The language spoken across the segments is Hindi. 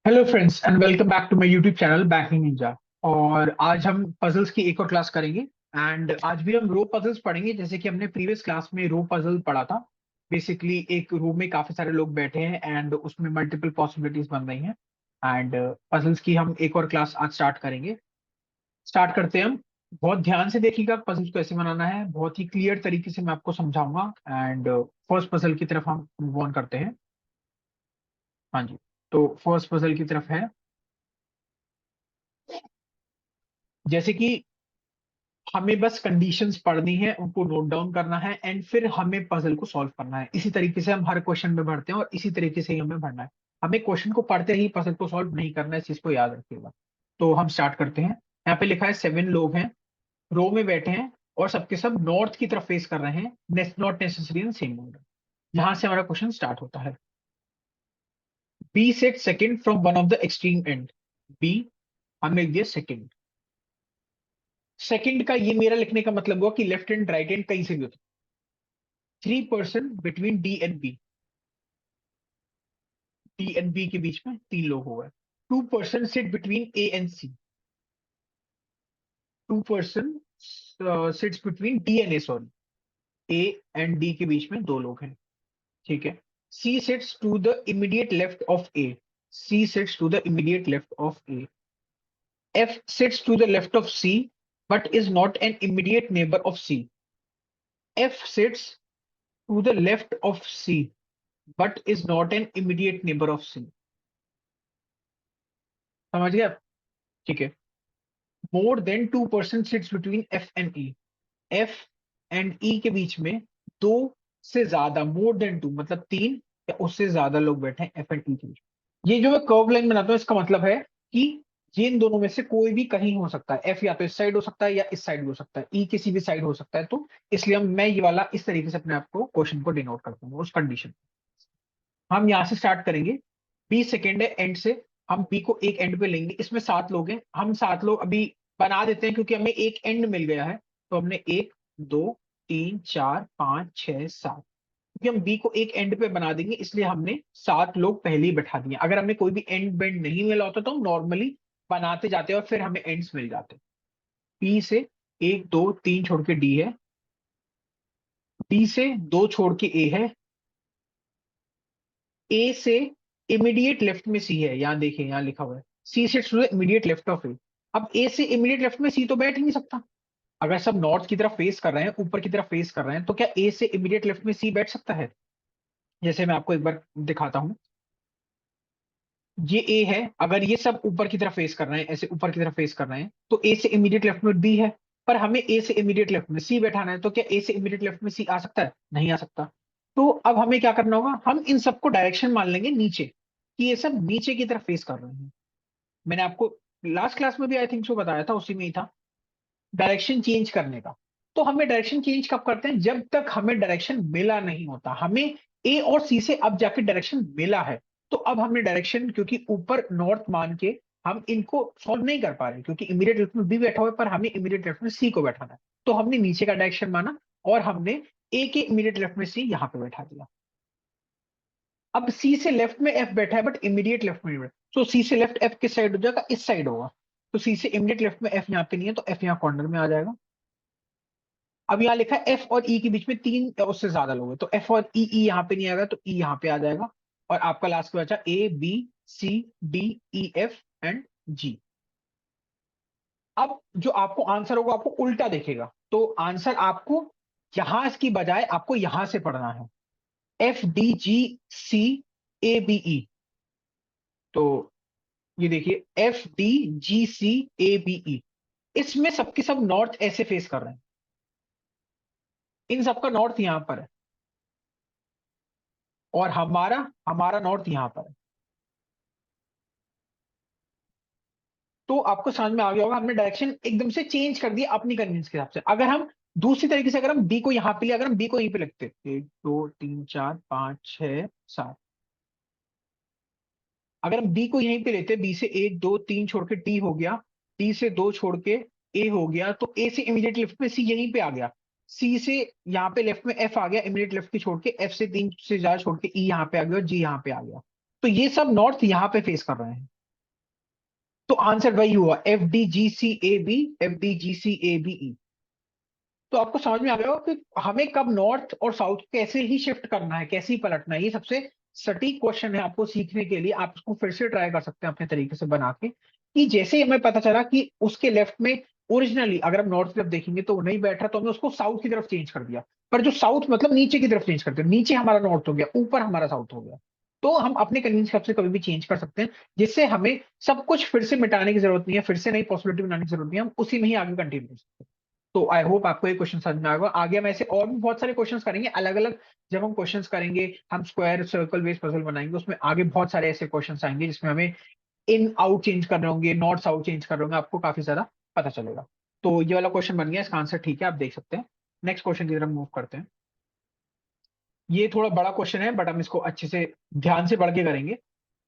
Hello friends and welcome back to my YouTube channel banking ninja. और आज हम पजल्स की एक और क्लास करेंगे। एंड आज भी हम रो पजल्स पढ़ेंगे, जैसे कि हमने प्रीवियस क्लास में रो पजल पढ़ा था। बेसिकली एक रो में काफी सारे लोग बैठे हैं एंड उसमें मल्टीपल पॉसिबिलिटीज बन रही हैं। एंड पजल्स की हम एक और क्लास आज स्टार्ट करेंगे। स्टार्ट करते हैं हम। बहुत ध्यान से देखिएगा पजल्स को कैसे बनाना है, बहुत ही क्लियर तरीके से मैं आपको समझाऊंगा। एंड फर्स्ट पजल की तरफ हम मूव ऑन करते हैं। हाँ जी। तो फर्स्ट पजल की तरफ है, जैसे कि हमें बस कंडीशंस पढ़नी है, उनको नोट डाउन करना है एंड फिर हमें पजल को सॉल्व करना है। इसी तरीके से हम हर क्वेश्चन में भरते हैं और इसी तरीके से ही हमें भरना है। हमें क्वेश्चन को पढ़ते ही पजल को सॉल्व नहीं करना है, इस चीज को याद रखिएगा। तो हम स्टार्ट करते हैं। यहाँ पे लिखा है 7 लोग हैं, रो में बैठे हैं और सबके सब नॉर्थ की तरफ फेस कर रहे हैं, not necessary in same order. यहां से हमारा क्वेश्चन स्टार्ट होता है। B set second from one of the extreme end. B हमने लिख दिया सेकंड। सेकंड का ये मेरा लिखने का मतलब हुआ कि लेफ्ट हैंड राइट हैंड कहीं से भी होता है। 3 person between D and B. D and B के बीच में 3 लोग हो गए। 2 person sit between A and C. 2 person sits between D and A, sorry, A and D के बीच में 2 लोग हैं। ठीक है। C sits to the immediate left of A. C sits to the immediate left of A. F sits to the left of C but is not an immediate neighbour of C. F sits to the left of C but is not an immediate neighbour of C. समझ गया? ठीक है। More than 2 person sits between F and E. F and E के बीच में दो से ज्यादा, मोर देन 2 मतलब 3 या उससे ज्यादा लोग बैठे हैं एफ एंड ई के बीच में। ये जो मैं कर्व लाइन बनाता हूँ, इसका मतलब है कि ये इन दोनों में से कोई भी कहीं हो सकता है। एफ या तो इस साइड हो सकता है या इस साइड भी हो सकता है, ई किसी भी साइड हो सकता है। तो इसलिए मैं ये वाला इस तरीके से अपने आप को क्वेश्चन को डिनोट करता हूँ उस कंडीशन। हम यहाँ से स्टार्ट करेंगे। बी सेकेंड है एंड से। हम बी को एक एंड पे लेंगे, इसमें 7 लोग हैं, हम 7 लोग अभी बना देते हैं क्योंकि हमें एक एंड मिल गया है। तो हमने 1 2 3 4 5 6 7, क्योंकि हम बी को एक एंड पे बना देंगे इसलिए हमने 7 लोग पहले ही बैठा दिए। अगर हमें कोई भी एंड बेंड नहीं मिला होता तो हम नॉर्मली बनाते जाते और फिर हमें एंड्स मिल जाते। बी से 1 2 3 छोड़ के डी है। डी से 2 छोड़ के ए है। ए से इमीडिएट लेफ्ट में सी है, यहां देखिए यहां लिखा हुआ है सी से to the immediate left of A. अब ए से इमीडिएट लेफ्ट में सी तो बैठ ही नहीं सकता। अगर सब नॉर्थ की तरफ फेस कर रहे हैं, ऊपर की तरफ फेस कर रहे हैं, तो क्या ए से इमीडिएट लेफ्ट में सी बैठ सकता है? जैसे मैं आपको एक बार दिखाता हूं। ये ए है, अगर ये सब ऊपर की तरफ फेस कर रहे हैं, ऐसे ऊपर की तरफ फेस कर रहे हैं, तो ए से इमीडिएट लेफ्ट में बी है। पर हमें ए से इमीडिएट लेफ्ट में सी बैठाना है, तो क्या ए से इमीडिएट लेफ्ट में सी आ सकता है? नहीं आ सकता। तो अब हमें क्या करना होगा, हम इन सबको डायरेक्शन मान लेंगे नीचे, कि ये सब नीचे की तरफ फेस कर रहे हैं। मैंने आपको लास्ट क्लास में भी आई थिंक सो बताया था, उसी में ही था, डायरेक्शन चेंज करने का। तो हमें डायरेक्शन चेंज कब करते हैं? जब तक हमें डायरेक्शन मिला नहीं होता। हमें ए और सी से अब जाके डायरेक्शन मिला है, तो अब हमने डायरेक्शन, क्योंकि ऊपर नॉर्थ मान के हम इनको सॉल्व नहीं कर पा रहे क्योंकि इमीडिएट लेफ्ट में बी बैठा हुआ है, पर हमें इमीडिएट लेफ्ट में सी को बैठाना है। तो हमने नीचे का डायरेक्शन माना और हमने ए के इमीडिएट लेफ्ट में सी यहां पे बैठा दिया। अब सी से लेफ्ट में एफ बैठा है बट इमीडिएट लेफ्ट में नहीं बैठा, तो सी से लेफ्ट एफ किस साइड हो जाएगा? इस साइड होगा। तो सी से इमीडिएट लेफ्ट में एफ यहाँ पे नहीं है, तो एफ यहाँ कॉर्नर में आ जाएगा। अब यहाँ लिखा है एफ और ई के बीच में 3 या उससे ज्यादा लोग हैं, तो एफ और ई, ई यहाँ पे नहीं आएगा तो ई यहाँ पे आ जाएगा। और आपका लास्ट में बचा A B C D E F and G. अब जो आपको आंसर होगा आपको उल्टा दिखेगा, तो आंसर आपको यहां की बजाय आपको यहां से पढ़ना है, F D G C A B E. तो ये देखिए F D G C A B E, इसमें सबके सब नॉर्थ ऐसे फेस कर रहे हैं, इन सबका नॉर्थ यहां पर है और हमारा हमारा नॉर्थ यहां पर है। तो आपको समझ में आ गया होगा, हमने डायरेक्शन एकदम से चेंज कर दिया अपनी कन्वीनियंस के हिसाब से। अगर हम दूसरी तरीके से, अगर हम बी को यहां पे लिया, अगर हम बी को यहीं पे लिखते 1 2 3 4 5 6 7, अगर हम बी को यहीं पे लेते, बी से 1 2 3 छोड़ के डी हो गया, डी से 2 छोड़ के ए हो गया, तो ए से इमीडिएट लेफ्ट में सी यहीं पे आ गया, सी से यहाँ पे लेफ्ट में एफ आ गया, इमीडिएट लेफ्ट की छोड़ के एफ से 3 से ज्यादा छोड़ के ई यहाँ पे आ गया और जी यहाँ पे आ गया। तो ये सब नॉर्थ यहाँ पे फेस कर रहे हैं। तो आंसर वही हुआ, F D G C A B, F D G C A B E. तो आपको समझ में आ गया होगा कि हमें कब नॉर्थ और साउथ कैसे ही शिफ्ट करना है, कैसे ही पलटना है। ये सबसे सटीक क्वेश्चन है आपको सीखने के लिए। आप इसको फिर से ट्राई कर सकते हैं अपने तरीके से बना के, कि जैसे ही हमें पता चला कि उसके लेफ्ट में ओरिजिनली अगर हम नॉर्थ की तरफ देखेंगे तो वो नहीं बैठ रहा, तो हमने उसको साउथ की तरफ चेंज कर दिया। पर जो साउथ मतलब नीचे की तरफ चेंज कर दिया, नीचे हमारा नॉर्थ हो गया, ऊपर हमारा साउथ हो गया। तो हम अपने कन्वीनियंस हिसाब से कभी भी चेंज कर सकते हैं, जिससे हमें सब कुछ फिर से मिटाने की जरूरत नहीं है, फिर से नई पॉसिबिलिटी बनाने की जरूरत नहीं है, हम उसी में ही आगे कंटिन्यू कर सकते हैं। तो आई होप आपको ये क्वेश्चन समझ में आएगा। आगे हम ऐसे और भी बहुत सारे क्वेश्चंस करेंगे अलग अलग। जब हम क्वेश्चंस करेंगे, हम स्क्वायर सर्कल बेस्ड पजल बनाएंगे, उसमें आगे बहुत सारे ऐसे क्वेश्चंस आएंगे जिसमें हमें इन आउट चेंज कर रहे होंगे, नॉर्थ साउथ चेंज कर रहे होंगे, आपको काफी ज्यादा पता चलेगा। तो ये वाला क्वेश्चन बन गया, इसका आंसर ठीक है, आप देख सकते हैं। नेक्स्ट क्वेश्चन की तरफ मूव करते हैं। ये थोड़ा बड़ा क्वेश्चन है, बट हम इसको अच्छे से ध्यान से पढ़ के करेंगे।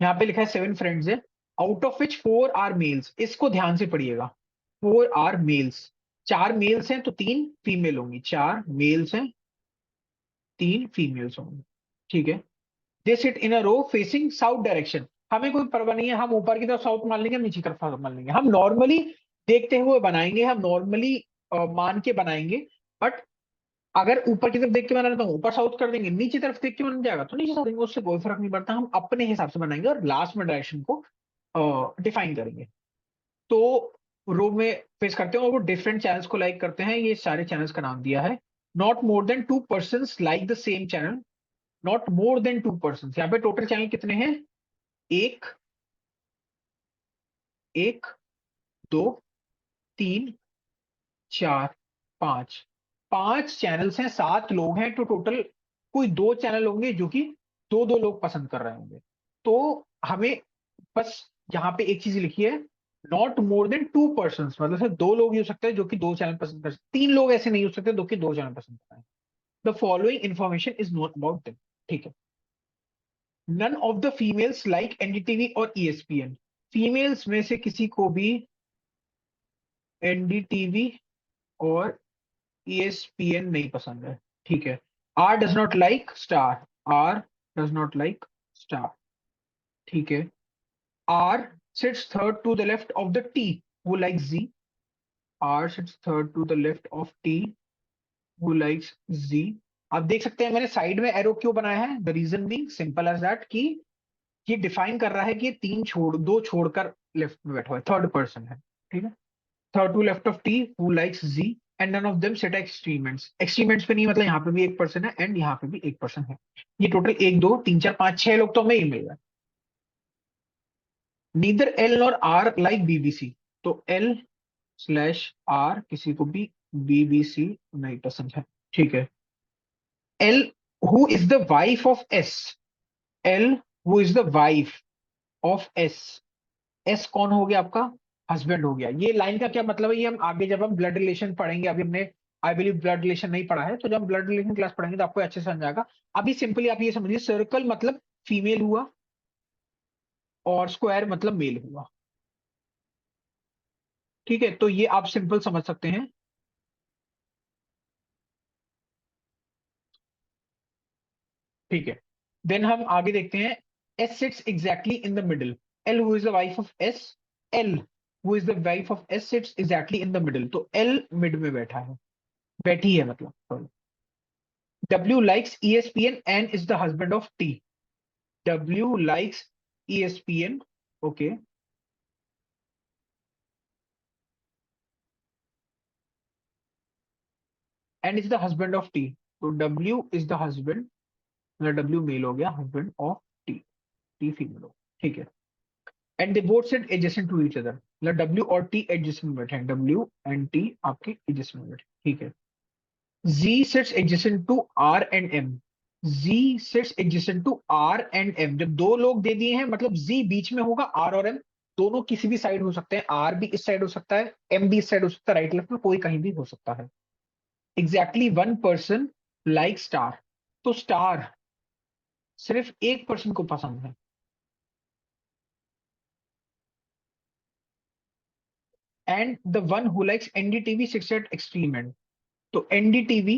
यहाँ पे लिखा है 7 फ्रेंड्स है, out of which 4 are males. इसको ध्यान से पढ़िएगा। 4 आर मेल्स, 4 मेल्स हैं तो 3 फीमेल होंगी। 4 मेल्स हैं, 3 फीमेल्स होंगी, ठीक है। They sit in a row facing south direction. हमें कोई परवाह नहीं है, हम ऊपर की तरफ साउथ मान लेंगे, हम नीचे की तरफ साउथ मान लेंगे, हम नॉर्मली देखते हुए बनाएंगे, हम नॉर्मली मान के बनाएंगे। बट अगर ऊपर की तरफ देख के बनाना तो ऊपर साउथ कर देंगे, नीचे तरफ देख के बन जाएगा तो नीचे साउथ देंगे, उससे कोई फर्क नहीं पड़ता। हम अपने हिसाब से बनाएंगे और लास्ट में डायरेक्शन को डिफाइन करेंगे। तो रो में फेस करते हैं और वो डिफरेंट चैनल्स को लाइक करते हैं। ये सारे चैनल्स का नाम दिया है। Not more than 2 person like the same channel. Not more than 2 person, यहाँ पे टोटल चैनल कितने हैं? एक, एक, दो, तीन, चार, पांच। 5 चैनल्स हैं, 7 लोग हैं तो टोटल कोई 2 चैनल होंगे जो कि दो दो लोग पसंद कर रहे होंगे। तो हमें बस यहाँ पे एक चीज लिखी है, नॉट मोर देन 2 पर्सन, मतलब सिर्फ 2 लोग ही हो सकते हैं जो कि 2 चैनल पसंद कर सकते, 3 लोग ऐसे नहीं हो सकते जो कि 2 चैनल पसंद कर रहे हैं। The following information is known about them, ठीक है। None of the females like NDTV और ईएसपीएन। फीमेल्स में से किसी को भी एनडीटीवी और ईएसपीएन नहीं पसंद है, ठीक है। R does not like Star, R does not like Star, ठीक है। R sits third to the left of the T, who likes Z. R sits third to the left of T, who likes Z. आप देख सकते हैं मैंने साइड में एरो क्यों बनाया है? The reason being simple as that, कि ये डिफाइन कर रहा है कि ये 2 छोड़कर लेफ्ट में बैठा हुआ है, थर्ड पर्सन है, ठीक है। Third to left of T, who likes G, and none of them sit extreme ends. Extreme ends पे नहीं, मतलब यहाँ पे भी एक पर्सन है एंड यहाँ पे भी एक पर्सन है। ये टोटल 1 2 3 4 5 6 लोग तो हमें ही मिल रहा है। नीदर एल और आर लाइक बीबीसी, तो एल स्लैश आर किसी को भी बीबीसी नहीं पसंद है, ठीक है। L who is the wife of S, L who is the wife of S. S कौन हो गया आपका? हस्बैंड हो गया। ये लाइन का क्या मतलब है, ये हम आगे जब हम ब्लड रिलेशन पढ़ेंगे, अभी हमने आई बिलीव ब्लड रिलेशन नहीं पढ़ा है, तो जब हम ब्लड रिलेशन क्लास पढ़ेंगे तो आपको अच्छे से समझ आएगा। अभी सिंपली आप ये समझिए, सर्कल मतलब फीमेल हुआ और स्क्वायर मतलब मेल हुआ, ठीक है। तो ये आप सिंपल समझ सकते हैं, ठीक है। देन हम आगे देखते हैं, S seats exactly in the middle. L who is the wife of S, L who is the wife of S seats exactly in the middle, तो एल मिड में बैठा है, बैठी है मतलब। W likes ESPN and is the husband of T. W likes ESPN, okay, and is the husband of T. So W is the husband, मतलब W मेल हो गया, husband of T, T female हो, ठीक है। And they both sit adjacent to each other, मतलब W और T adjacent में बैठे हैं, W and T आपके adjacent में बैठे हैं, ठीक है। Z sits adjacent to R and M. Z sits adjacent to R and M. जब 2 लोग दे दिए हैं मतलब Z बीच में होगा, R और M दोनों किसी भी साइड हो सकते हैं। R भी इस साइड हो सकता है, M भी इस साइड हो सकता है, राइट लेफ्ट में कोई कहीं भी हो सकता है। एग्जैक्टली 1 पर्सन लाइक स्टार, तो स्टार सिर्फ एक पर्सन को पसंद है। And the one who likes NDTV seats eight extreme and, तो एनडीटीवी,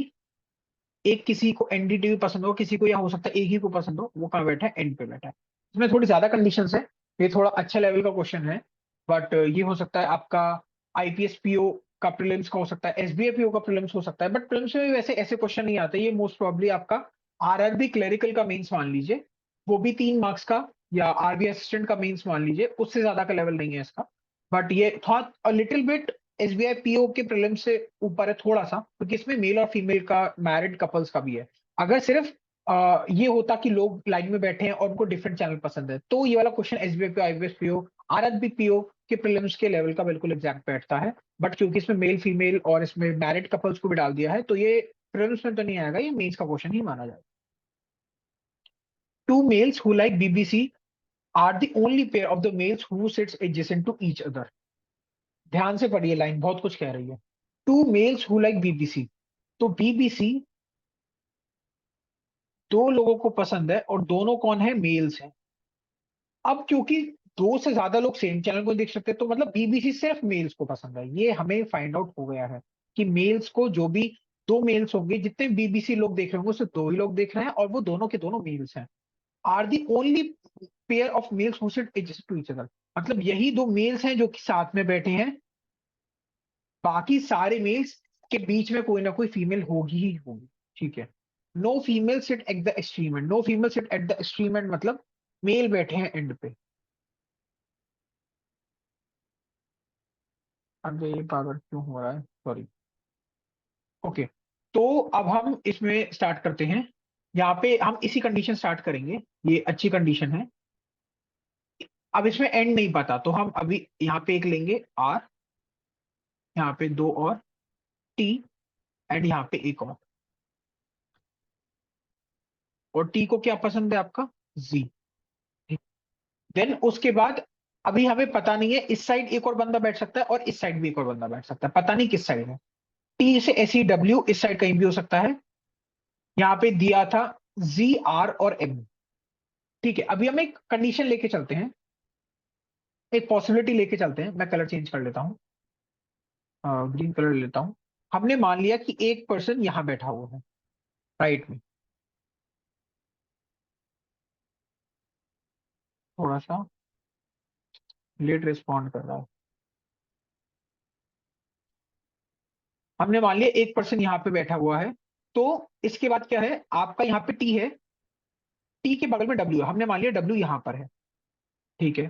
एक किसी को एनडीटीवी पसंद हो, किसी को या हो सकता है एक ही को पसंद हो, वो कहाँ बैठा है? एंड पे बैठा है। इसमें थोड़ी ज्यादा कंडीशंस है, ये थोड़ा अच्छा लेवल का क्वेश्चन है। बट ये हो सकता है आपका आईपीएस पीओ का प्रीलिम्स का हो सकता है, एसबीआई पीओ का प्रीलिम्स हो सकता है, बट प्रीलिम्स में भी वैसे ऐसे क्वेश्चन नहीं आते, ये मोस्ट प्रोबेबली आपका आरआरबी क्लरिकल का मेंस मान लीजिए, वो भी 3 मार्क्स का, या आरबी असिस्टेंट का मेंस मान लीजिए, उससे ज्यादा का लेवल नहीं है इसका। बट ये थोड़ा लिटिल बिट एसबीआई पीओ के प्रीलिम्स से ऊपर है थोड़ा सा, क्योंकि इसमें मेल और फीमेल का मैरिड कपल्स का भी है। अगर सिर्फ ये होता कि लोग लाइन में बैठे हैं और उनको डिफरेंट चैनल पसंद है, तो ये वाला question SBI PO, IBS PO, RRB PO के प्रीलिम्स के लेवल का बिल्कुल एग्जैक्ट बैठता है। बट क्योंकि इसमें मेल फीमेल और इसमें मैरिड कपल्स को भी डाल दिया है, तो ये प्रीलिम्स में तो नहीं आएगा, ये मेंस का क्वेश्चन ही माना जाएगा। Two males who like BBC are the only pair of the males who sits adjacent to each other. ध्यान से पढ़िए, लाइन बहुत कुछ कह रही है। Two males who like BBC, तो बीबीसी दो लोगों को पसंद है और दोनों कौन है, मेल्स हैं। अब क्योंकि दो से ज्यादा लोग सेम चैनल को देख सकते हैं, तो मतलब बीबीसी सिर्फ मेल्स को पसंद है, ये हमें फाइंड आउट हो गया है कि मेल्स को, जो भी दो मेल्स होंगे, जितने बीबीसी लोग देख रहे होंगे उससे दो ही लोग देख रहे हैं, और वो दोनों के दोनों मेल्स हैं। Are the only pair of males who sit adjacent to each other, मतलब यही दो मेल्स हैं जो कि साथ में बैठे हैं, बाकी सारे मेल्स के बीच में कोई ना कोई फीमेल होगी ही होगी। ठीक है। No female sit at the extreme end, no female sit at the extreme end मतलब मेल बैठे हैं एंड पे। अब ये पागल क्यों हो रहा है, सॉरी। ओके, तो अब हम इसमें स्टार्ट करते हैं। यहाँ पे हम इसी कंडीशन स्टार्ट करेंगे, ये अच्छी कंडीशन है। अब इसमें एंड नहीं पता, तो हम अभी यहाँ पे एक लेंगे आर, यहाँ पे दो और टी, एंड यहाँ पे एक और टी को क्या पसंद है आपका, जी। देन उसके बाद अभी हमें पता नहीं है, इस साइड एक और बंदा बैठ सकता है और इस साइड भी एक और बंदा बैठ सकता है, पता नहीं किस साइड है। टी से एस डब्ल्यू इस साइड कहीं भी हो सकता है। यहाँ पे दिया था जी आर और एम। ठीक है, अभी हम एक कंडीशन लेके चलते हैं, एक पॉसिबिलिटी लेके चलते हैं। मैं कलर चेंज कर लेता हूँ, ग्रीन कलर लेता हूँ। हमने मान लिया कि एक पर्सन यहां बैठा हुआ है राइट में, थोड़ा सा लेट रिस्पॉन्ड कर रहा है। हमने मान लिया एक पर्सन यहाँ पे बैठा हुआ है, तो इसके बाद क्या है, आपका यहाँ पे टी है, टी के बगल में डब्ल्यू है, हमने मान लिया डब्ल्यू यहाँ पर है। ठीक है,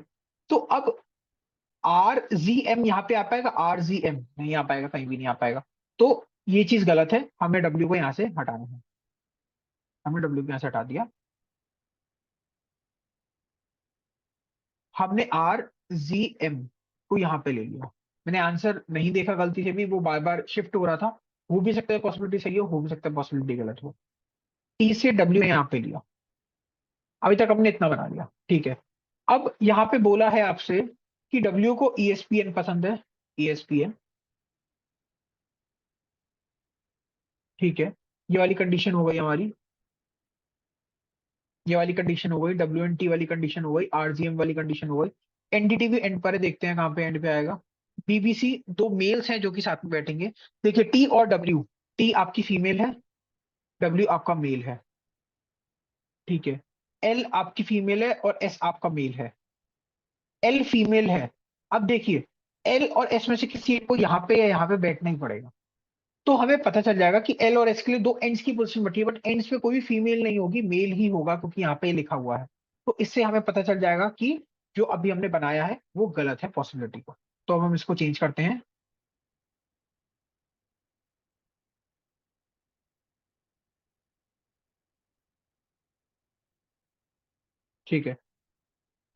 तो अब आर जी एम यहाँ पे आ पाएगा, आर जी एम नहीं आ पाएगा, कहीं भी नहीं आ पाएगा। तो ये चीज गलत है, हमें डब्ल्यू को यहाँ से हटाना है। हमने डब्ल्यू को यहाँ से हटा दिया, हमने आर जी एम को यहाँ पे ले लिया। मैंने आंसर नहीं देखा गलती से भी, वो बार बार शिफ्ट हो रहा था। हो भी सकता है पॉसिबिलिटी सही हो भी सकता है पॉसिबिलिटी गलत हो। टी से डब्ल्यू यहाँ पे लिया, अभी तक हमने इतना बना लिया। ठीक है, अब यहाँ पे बोला है आपसे कि डब्ल्यू को ईएसपीएन पसंद है, ईएसपीएन। ठीक है, ये वाली कंडीशन हो गई हमारी, ये वाली कंडीशन हो गई, डब्ल्यू एन टी वाली कंडीशन हो गई, आरजीएम वाली कंडीशन हो गई। एनडीटी भी एंड पर है, देखते हैं कहाँ पे एंड पे आएगा। बीबीसी दो मेल्स हैं जो कि साथ में बैठेंगे। देखिए टी और डब्ल्यू, टी आपकी फीमेल है, डब्ल्यू आपका मेल है। ठीक है, एल आपकी फीमेल है और एस आपका मेल है। एल फीमेल है। अब देखिए, एल और एस में से किसी एक को यहाँ पे या यहाँ पे बैठना ही पड़ेगा। तो हमें पता चल जाएगा कि एल और एस के लिए दो एंड्स की पोजीशन बची है, बट एंड्स पे कोई भी फीमेल नहीं होगी, मेल ही होगा, क्योंकि यहाँ पे लिखा हुआ है। तो इससे हमें पता चल जाएगा कि जो अभी हमने बनाया है वो गलत है पॉसिबिलिटी को। तो अब हम इसको चेंज करते हैं। ठीक है,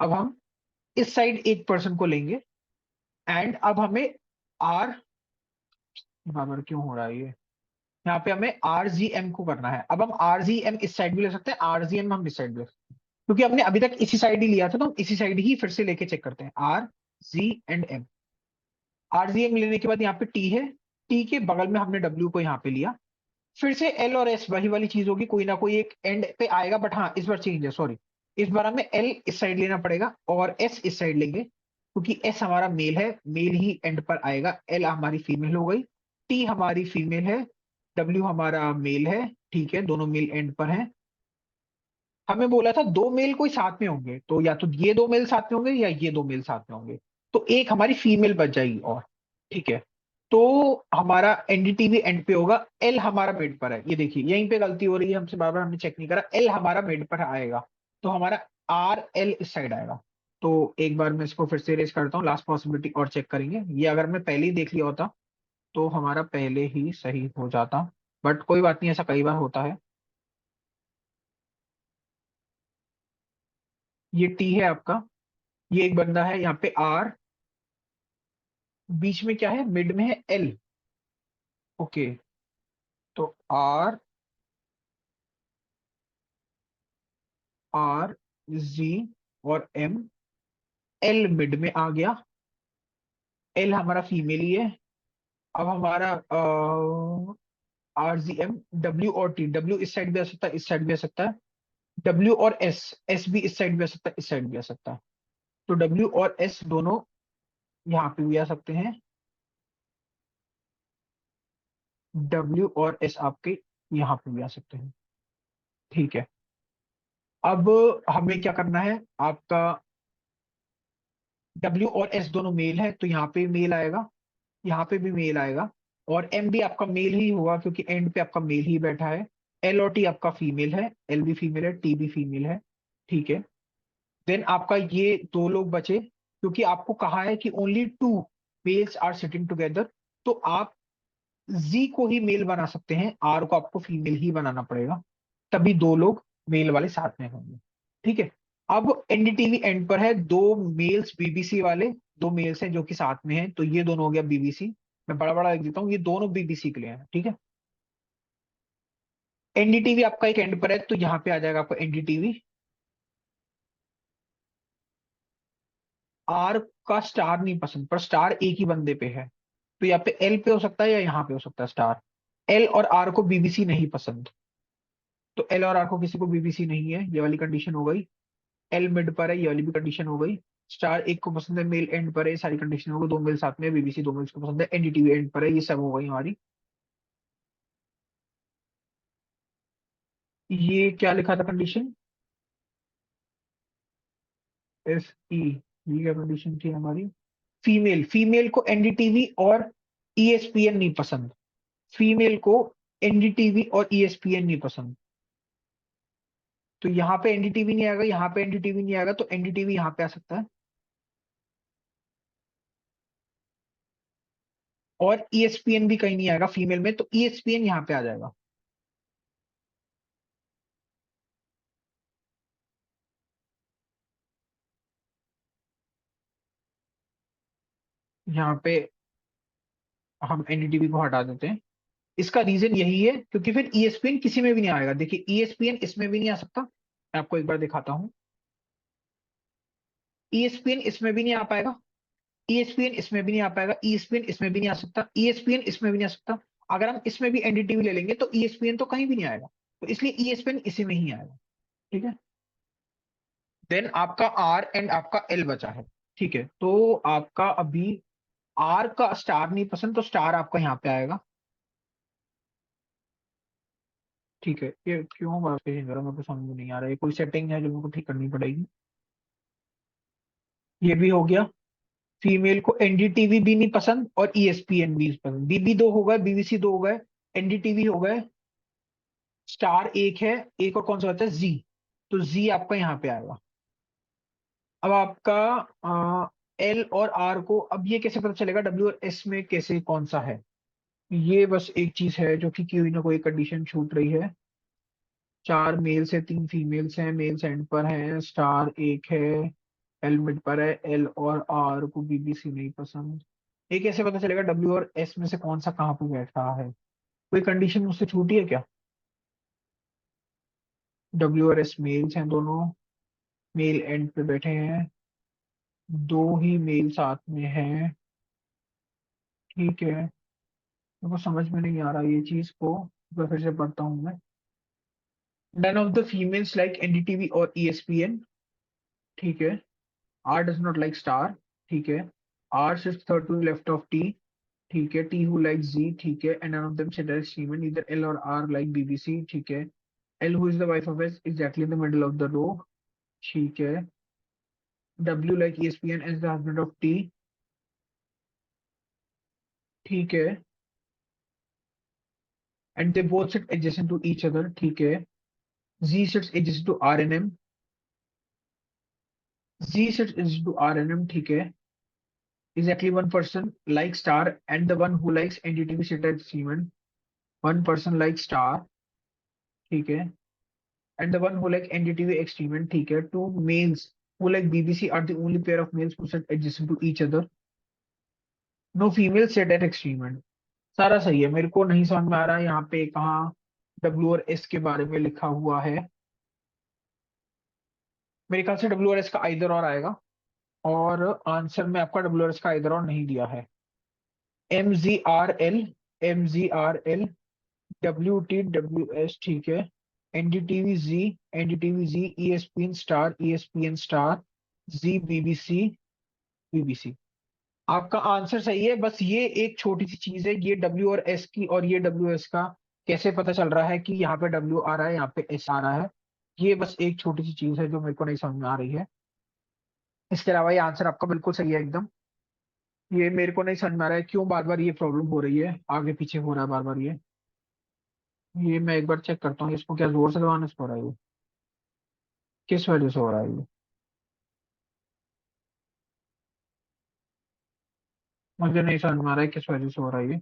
अब हम इस साइड एक पर्सन को लेंगे, एंड अब हमें आर, बराबर क्यों हो रहा है ये, यहाँ पे हमें आर जी एम को करना है। अब हम आर जी एम इस साइड भी ले सकते हैं, आर जी एम हम इस साइड भी ले सकते हैं, क्योंकि हमने अभी तक इसी साइड ही लिया था, तो हम इसी साइड ही फिर से लेके चेक करते हैं। R G and M, R G M लेने के बाद यहाँ पे टी है, टी के बगल में हमने डब्ल्यू को यहाँ पे लिया। फिर से एल और एस वही वाली चीज होगी, कोई ना कोई एक एंड पे आएगा, बट हाँ इस बार चेंज है, सॉरी। इस बार हमें एल इस साइड लेना पड़ेगा और एस इस साइड लेंगे, क्योंकि एस हमारा मेल है, मेल ही एंड पर आएगा। एल हमारी फीमेल हो गई, टी हमारी फीमेल है, डब्ल्यू हमारा मेल है। ठीक है, दोनों मेल एंड पर हैं। हमें बोला था दो मेल कोई साथ में होंगे, तो या तो ये दो मेल साथ में होंगे या ये दो मेल साथ में होंगे। तो एक हमारी फीमेल बच जाएगी और, ठीक है। तो हमारा एनडीटीवी एंड पे होगा, एल हमारा मिड पर है, ये देखिए यहीं पे गलती हो रही है हमसे, बार बार हमने चेक नहीं करा, एल हमारा मिड पर आएगा, तो हमारा आर एल इस साइड आएगा। तो एक बार मैं इसको फिर से रेस करता हूँ, लास्ट पॉसिबिलिटी और चेक करेंगे, ये अगर मैं पहले ही देख लिया होता तो हमारा पहले ही सही हो जाता, बट कोई बात नहीं, ऐसा कई बार होता है। ये टी है आपका, ये एक बंदा है यहाँ पे आर, बीच में क्या है, मिड में है एल। ओके, तो आर, आर, जी और एम, एल मिड में आ गया, एल हमारा फीमेल ही है। अब हमारा आर जी एम, डब्ल्यू और टी, डब्ल्यू इस साइड भी आ सकता है, इस साइड भी आ सकता है, डब्ल्यू और एस, एस भी इस साइड भी आ सकता है, इस साइड भी आ सकता है। तो डब्ल्यू और एस दोनों यहाँ पे भी आ सकते हैं, डब्ल्यू और एस आपके यहाँ पे भी आ सकते हैं, ठीक है। अब हमें क्या करना है, आपका डब्ल्यू और एस दोनों मेल है, तो यहाँ पे मेल आएगा, यहाँ पे भी मेल आएगा, और एम भी आपका मेल ही होगा क्योंकि एंड पे आपका मेल ही बैठा है। एल और टी आपका फीमेल है, एल भी फीमेल है, टी भी फीमेल है, ठीक है। देन आपका ये दो लोग बचे, क्योंकि आपको कहा है कि only two males are sitting together, तो आप जी को ही मेल बना सकते हैं, आर को आपको फीमेल ही बनाना पड़ेगा, तभी दो लोग मेल वाले साथ में होंगे, ठीक है। अब एनडीटीवी एंड पर है, दो मेल्स बीबीसी वाले, दो मेल्स हैं जो कि साथ में हैं, तो ये दोनों हो गया बीबीसी, मैं बड़ा बड़ा लिख देता हूँ, ये दोनों बीबीसी के लिए हैं, ठीक है। एनडीटीवी आपका एक एंड पर है, तो यहाँ पे आ जाएगा आपका एनडीटीवी। आर का स्टार नहीं पसंद, पर स्टार एक ही बंदे पे है, तो यहाँ पे एल पे हो सकता है या यहाँ पे हो सकता है स्टार। एल और आर को बीबीसी नहीं पसंद, तो एल और आर को किसी को बीबीसी नहीं है, ये वाली कंडीशन हो गई। एल मिड पर है, ये वाली भी कंडीशन हो गई। स्टार एक को पसंद है, मेल एंड पर है, ये सारी कंडीशन हो गई, दो मेल साथ में, बीबीसी दो मेल्स को पसंद है, एनडीटीवी एंड पर है, ये सब हो गई हमारी। ये क्या लिखा था कंडीशन, एफ ई, ये क्या कंडीशन थी हमारी, फीमेल, फीमेल को एनडीटीवी और ईएसपीएन नहीं पसंद, फीमेल को एनडीटीवी और ईएसपीएन नहीं पसंद, तो यहाँ पे एनडीटीवी नहीं आएगा, यहाँ पे एनडीटीवी नहीं आएगा, तो एनडीटीवी यहाँ पे आ सकता है, और ईएसपीएन भी कहीं नहीं आएगा फीमेल में, तो ईएसपीएन यहाँ पे आ जाएगा। यहाँ पे हम एनडीटीवी को हटा देते हैं, इसका रीजन यही है क्योंकि फिर ईएसपीएन किसी में भी नहीं आएगा, देखिए ईएसपीएन इसमें भी नहीं आ सकता, मैं आपको एक बार दिखाता हूँ, ईएसपीएन इसमें भी नहीं आ पाएगा, ईएसपीएन इसमें भी नहीं आ पाएगा, ईएसपीएन इसमें भी नहीं आ सकता, ईएसपीएन इसमें भी नहीं आ सकता, अगर हम इसमें भी एनडीटीवी ले लेंगे तो ईएसपीएन तो कहीं भी नहीं आएगा, तो इसलिए ईएसपीएन इसी में ही आएगा, ठीक है। देन आपका आर एंड आपका एल बचा है, ठीक है, तो आपका अभी आर का स्टार नहीं पसंद, तो स्टार आपका यहाँ पे आएगा, ठीक है। ये क्यों बात कही जरा, मेरे को समझ में नहीं आ रहा है, कोई सेटिंग है जो मेरे को ठीक करनी पड़ेगी। ये भी हो गया, फीमेल को एनडीटीवी भी नहीं पसंद और ईएसपीएन भी नहीं पसंद, बीबी दो हो गए, बीबीसी दो हो गए, एनडीटीवी हो गए, स्टार एक है, एक और कौन सा होता है, जी, तो जी आपका यहाँ पे आएगा। अब आपका एल और आर को, अब ये कैसे पता चलेगा डब्ल्यू और एस में कैसे कौन सा है, ये बस एक चीज है जो कि कोई ना कोई कंडीशन छूट रही है। चार मेल्स है, तीन फीमेल्स हैं, मेल्स एंड पर हैं, स्टार एक है, एल मिड पर है, एल और आर को बीबीसी नहीं पसंद, ये कैसे पता चलेगा डब्ल्यू और एस में से कौन सा कहाँ पे बैठ रहा है, कोई कंडीशन मुझसे छूटी है क्या। डब्ल्यू और एस मेल्स हैं दोनों, मेल एंड पे बैठे हैं, दो ही मेल साथ में हैं, ठीक है। मेरे को समझ में नहीं आ रहा ये चीज को, एक बार फिर से पढ़ता हूँ मैं। None of the females like NDTV और ईएसपीएन, ठीक है। R does not like Star, ठीक है। R sits third to left of T, ठीक है। टी हु लाइक जी, ठीक है, and none of them said as seaman, either L और आर लाइक बीबीसी, ठीक है। L who is the wife of S exactly in the middle of the row, ठीक है। W like ESPN as the husband of T, ठीक है। And they both sit adjacent to each other, ठीक है। G sits adjacent to R and M. G sits adjacent to R and M, ठीक है। Exactly one person likes star and the one who likes NDTV sit at Siemens. One person likes star, ठीक है, and the one who like NDTV experiment, ठीक है. Two males who like BBC are the only pair of males who sit adjacent to each other. No female sit at experiment. सारा सही है, मेरे को नहीं समझ में आ रहा है यहाँ पे कहाँ डब्ल्यू और एस के बारे में लिखा हुआ है। मेरे ख्याल से डब्ल्यू और एस का इधर और आएगा, और आंसर में आपका डब्ल्यू और एस का इधर और नहीं दिया है। MZRL, MZRL, WTWS, ठीक है। NDTV Z, NDTV Z, ESPN star, ESPN star, Zee BBC, BBC। आपका आंसर सही है, बस ये एक छोटी सी चीज है, ये डब्ल्यू और एस की, और ये डब्ल्यू एस का कैसे पता चल रहा है कि यहाँ पे डब्ल्यू आ रहा है यहाँ पे एस आ रहा है। ये बस एक छोटी सी चीज है जो मेरे को नहीं समझ में आ रही है। इसके अलावा ये आंसर आपका बिल्कुल सही है एकदम। ये मेरे को नहीं समझ में आ रहा है क्यों बार बार ये प्रॉब्लम हो रही है, आगे पीछे हो रहा है बार बार ये मैं एक बार चेक करता हूँ, इसको क्या जोर से दबाने से हो रहा है ये, किस वजह से हो रहा है ये, मुझे नहीं समझ में आ रहा है किस वजह से हो रहा है ये।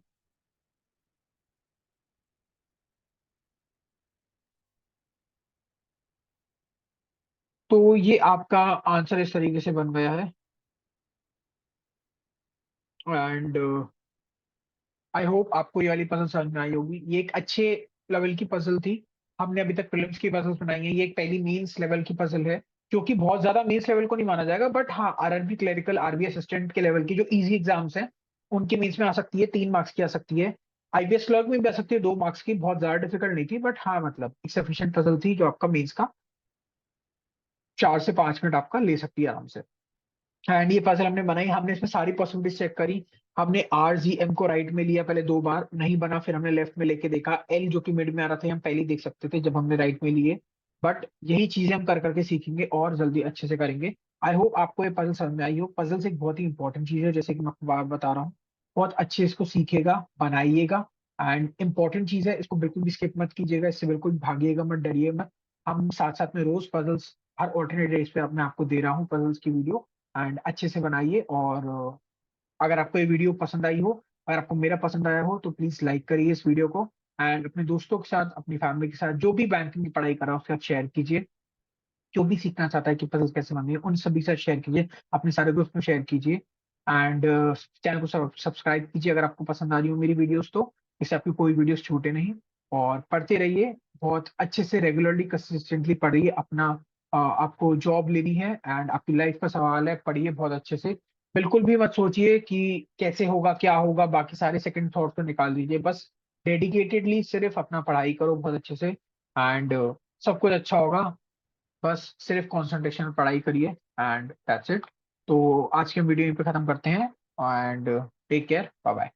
तो ये आपका आंसर इस तरीके से बन गया है। एंड आई होप आपको ये वाली पजल समझ में आई होगी, ये एक अच्छे लेवल की पजल थी। हमने अभी तक प्रीलिम्स की पजल्स बनाई है, ये एक पहली मेंस लेवल की पजल है, जो कि बहुत ज्यादा मेंस लेवल को नहीं माना जाएगा, बट हाँ आरआरबी क्लरिकल, आरबी असिस्टेंट के लेवल की जो इजी एग्जाम्स हैं उनके मेंस में आ सकती है, 3 मार्क्स की आ सकती है। आईबीएस क्लर्क में भी आ सकती है 2 मार्क्स की, बहुत ज्यादा डिफिकल्ट नहीं थी, बट हाँ मतलब एक सफिशियंट पजल थी जो आपका मेंस का 4 से 5 मिनट आपका ले सकती है आराम से। एंड ये पजल हमने बनाई, हमने इसमें सारी पॉसिबिलिटीज चेक करी। हमने RGM को राइट में लिया पहले 2 बार, नहीं बना, फिर हमने लेफ्ट में लेके देखा, एल जो कि मिड में आ रहा था हम पहले ही देख सकते थे जब हमने राइट में लिए। बट यही चीजें हम कर करके सीखेंगे और जल्दी अच्छे से करेंगे। आई होप आपको ये पजल समझ में आई हो। पजल्स एक बहुत ही इंपॉर्टेंट चीज है, जैसे कि मैं आपको बार बता रहा हूँ, बहुत अच्छे से इसको सीखेगा, बनाइएगा। एंड इंपॉर्टेंट चीज है, इसको बिल्कुल भी स्किप मत कीजिएगा, इससे बिल्कुल भागिएगा मत, डरिए मत। हम साथ साथ में रोज पजल्स हर ऑल्टरनेट डेज पे मैं आपको दे रहा हूँ पजल्स की वीडियो। एंड अच्छे से बनाइए। और अगर आपको ये वीडियो पसंद आई हो, अगर आपको मेरा पसंद आया हो, तो प्लीज लाइक करिए इस वीडियो को। एंड अपने दोस्तों के साथ, अपनी फैमिली के साथ, जो भी बैंकिंग की पढ़ाई कर रहा है उसके साथ शेयर कीजिए। जो भी सीखना चाहता है कि पजल कैसे बननी है उन सभी के साथ शेयर कीजिए, अपने सारे ग्रुप में शेयर कीजिए। एंड चैनल को सब्सक्राइब कीजिए अगर आपको पसंद आ रही हो मेरी वीडियोस, तो इससे आपकी कोई वीडियोस छूटे नहीं। और पढ़ते रहिए, बहुत अच्छे से रेगुलरली कंसिस्टेंटली पढ़िए। अपना आपको जॉब लेनी है एंड आपकी लाइफ का सवाल है, पढ़िए बहुत अच्छे से। बिल्कुल भी मत सोचिए कि कैसे होगा क्या होगा, बाकी सारे सेकंड थॉट को निकाल दीजिए, बस डेडिकेटेडली सिर्फ अपना पढ़ाई करो बहुत अच्छे से। एंड सब कुछ अच्छा होगा। बस सिर्फ कंसंट्रेशन पढ़ाई करिए, एंड दैट्स इट। तो आज के वीडियो यहीं पे खत्म करते हैं। And take care, bye bye.